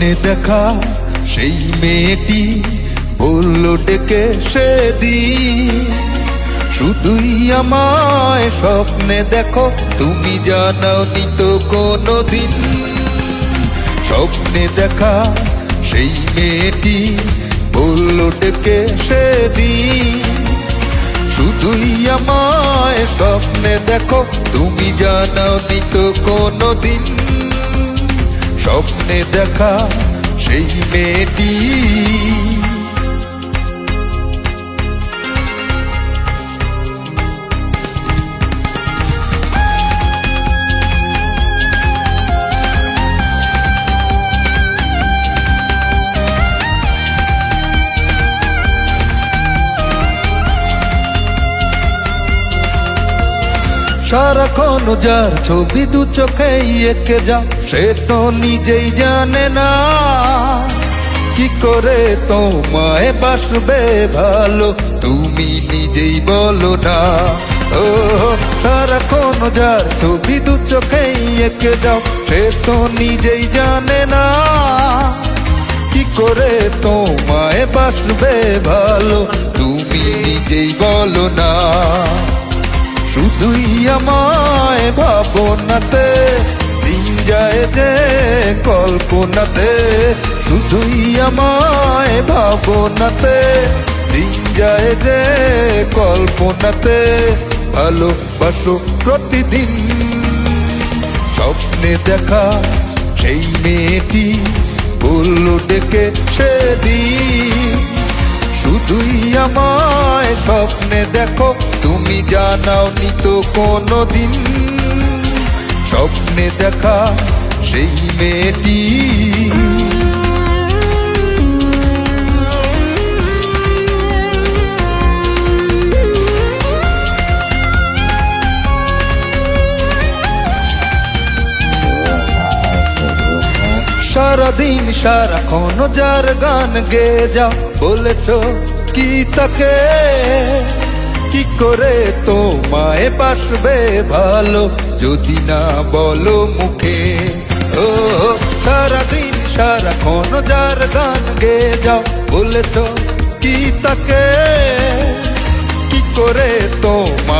স্বপ্নে দেখা সেই মেয়েটি বলল ডেকে সেদিন, শুধুই আমায় স্বপ্নে দেখো, তুমি জানাওনি তো কোনোদিন। স্বপ্নে দেখা সেই মেয়েটি বলল ডেকে সেদিন, শুধুই আমায় স্বপ্নে দেখো, তুমি জানাওনি তো কোনোদিন। স্বপ্নে দেখা সেই মেয়েটি সারাক্ষণ যার ছবি দু চোখে এঁকে যাও, সে তো নিজেই জানে না কি করে তোমায় বাসবে ভালো, তুমি নিজেই বলো না। ও সারাক্ষণ যার ছবি দু চোখে এঁকে যাও, সে তো নিজেই জানে না কি করে তোমায় বাসবে ভালো, তুমি নিজেই বলো না। শুধুই আমায় ভাবনাতে দিন যায় যে কল্পনাতে, শুধুই আমায় ভাবনাতে দিন যায় যে কল্পনাতে, ভালোবাসো প্রতিদিন। স্বপ্নে দেখা সেই মেয়েটি বলল ডেকে সেদিন, শুধুই আমায় স্বপ্নে দেখো, তুমি জানাওনি তো কোনোদিন। স্বপ্নে দেখা সেই মেয়েটি সারাদিন সারাক্ষণ যার গান গেয়ে যাও, বলেছ কি তাকে কি করে তোমায় বাসবে ভালো, যদি না বলো মুখে। ও সারাদিন সারাক্ষণ যার গান গেয়ে যাও, বলেছ কি তাকে কি করে তোমায়